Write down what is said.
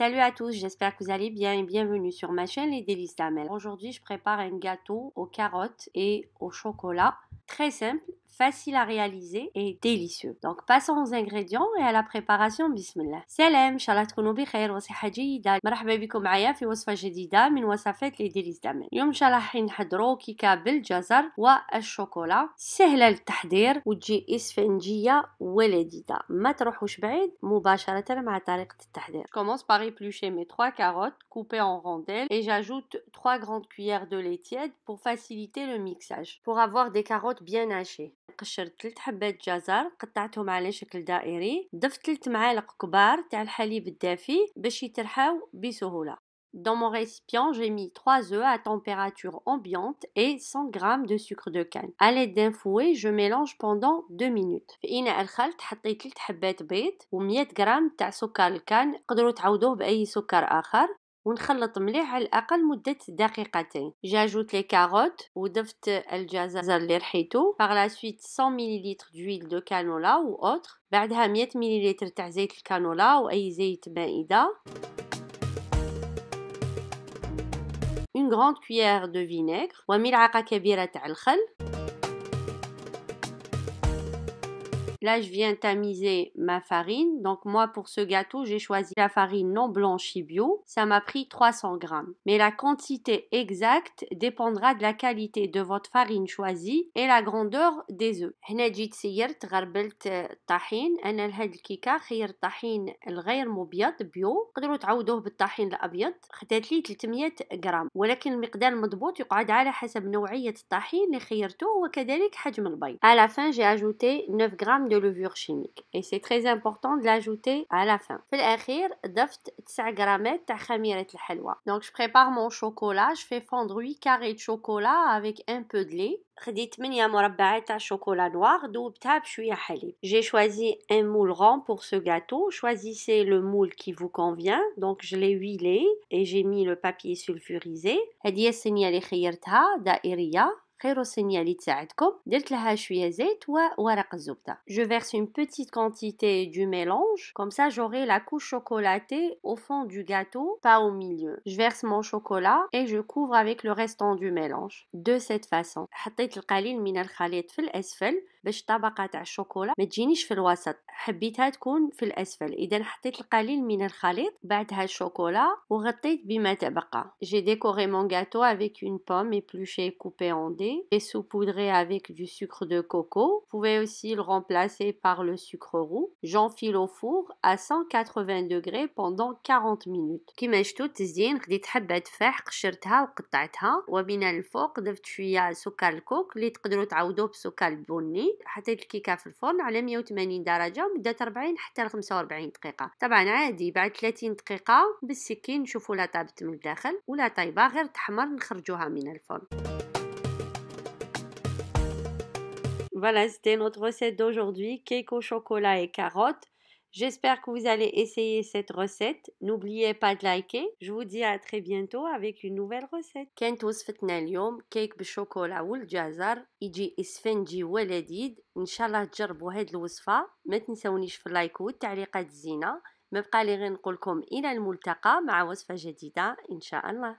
Salut à tous, j'espère que vous allez bien et bienvenue sur ma chaîne Les Délices d'Amel. Aujourd'hui, je prépare un gâteau aux carottes et au chocolat. Très simple, facile à réaliser et délicieux. Donc passons aux ingrédients et à la préparation. Bismillah. Salam, إن شاء الله تكونوا بخير وصحة جيدة. مرحبا بكم معايا في وصفة جديدة من وصفات Les Délices d'Amel. اليوم إن شاء الله راح نحضروا كيكة بالجزر والشوكولا. سهلة للتحضير وتجي إسفنجية ولذيذة. ما تروحوش بعيد مباشرة مع طريقة التحضير. Je commence par éplucher mes 3 carottes coupées en rondelles et j'ajoute 3 grandes cuillères de lait tiède pour faciliter le mixage. Pour avoir des carottes bien hachées. قشرت 3 حبات جزر قطعتهم على شكل دائري. ضفت 3 معالق كبار تاع الحليب الدافي باش يترحاو بسهولة. Dans mon récipient, j'ai mis 3 œufs à température ambiante et 100 g de sucre de canne. À l'aide d'un fouet, je mélange pendant 2 minutes. في إناء الخلط حطيت 3 حبات بيض و100 g تاع سكر الكان، تقدروا تعوضوه بأي سكر آخر. ونخلط مليح على الأقل مدة دقيقتين. J'ajoute les carottes وضفت الجزر اللي رحيته. Par la suite 100 ml d'huile de canola ou autre. بعدها 100 ml تاع زيت الكانولا أو أي زيت مائدة. Une grande cuillère de vinaigre وملعقة كبيرة تاع الخل. Là, je viens tamiser ma farine. Donc, moi, pour ce gâteau, j'ai choisi la farine non blanchie bio. Ça m'a pris 300 g. Mais la quantité exacte dépendra de la qualité de votre farine choisie et la grandeur des œufs. هنا جيت سيرت غربلت الطحين. أنا لهاد الكيكة خيرت الطحين الغير مبيض بيو. تقدروا تعوضوه بالطحين الأبيض. خدات لي 300 غرام. ولكن المقدار المضبوط يقعد على حسب نوعية الطحين اللي خيرتوه وكذلك حجم البيض. À la fin, j'ai ajouté 9 g de levure chimique et c'est très important de l'ajouter à la fin. في الأخير ضفت 9 غرامات تاع خميرة الحلوى. Donc je prépare mon chocolat, je fais fondre 8 carrés de chocolat avec un peu de lait. خديت 8 مربعات تاع chocolat noir ذوبتها بشوية حليب. J'ai choisi un moule rond pour ce gâteau. Choisissez le moule qui vous convient. Donc je l'ai huilé et j'ai mis le papier sulfurisé. هذه هي الصينية اللي خيرتها دائرية. خيروا الصينية اللي تساعدكم. درت لها شوية زيت وورق الزبدة. Je verse une petite quantité du mélange. Comme ça, j'aurai la couche chocolatée au fond du gâteau, pas au milieu. Je verse mon chocolat et je couvre avec le restant du mélange. De cette façon. حطيت القليل من الخليط في الأسفل باش الطبقة تاع الشوكولا ما تجينيش في الوسط. حبيتها تكون في الأسفل. إذا حطيت القليل من الخليط بعدها الشوكولا وغطيت بما تبقى. J'ai décoré mon gâteau avec une pomme épluchée coupée en dés et saupoudré avec du sucre de coco. Vous pouvez aussi le remplacer par le sucre roux. J'enfile au four à 180 degrés pendant 40 minutes. كيما شفتوا التزيين خديت حبة تفاح قشرتها وقطعتها ومن الفوق ضفت شوية سكر الكوك اللي تقدروا تعوضوه بسكر البني. حطيت الكيكة في الفرن على 180 درجة مدة 40 حتى ل 45 دقيقة. طبعا عادي بعد 30 دقيقة بالسكين نشوفوا لا طابت من الداخل ولا طيبة غير تحمر نخرجوها من الفرن. Voilà, c'était notre recette d'aujourd'hui, cake au chocolat et carottes. J'espère que vous allez essayer cette recette. N'oubliez pas de liker. Je vous dis à très bientôt avec une nouvelle recette. كانت وصفتنا اليوم كيك بالشوكولا والجزر يجي اسفنجي ولذيذ. ان شاء الله تجربوا هذه الوصفة. ما تنسونيش في اللايك والتعليقات الزينة. ما بقى لي غير نقول لكم الى الملتقى مع وصفة جديدة ان شاء الله.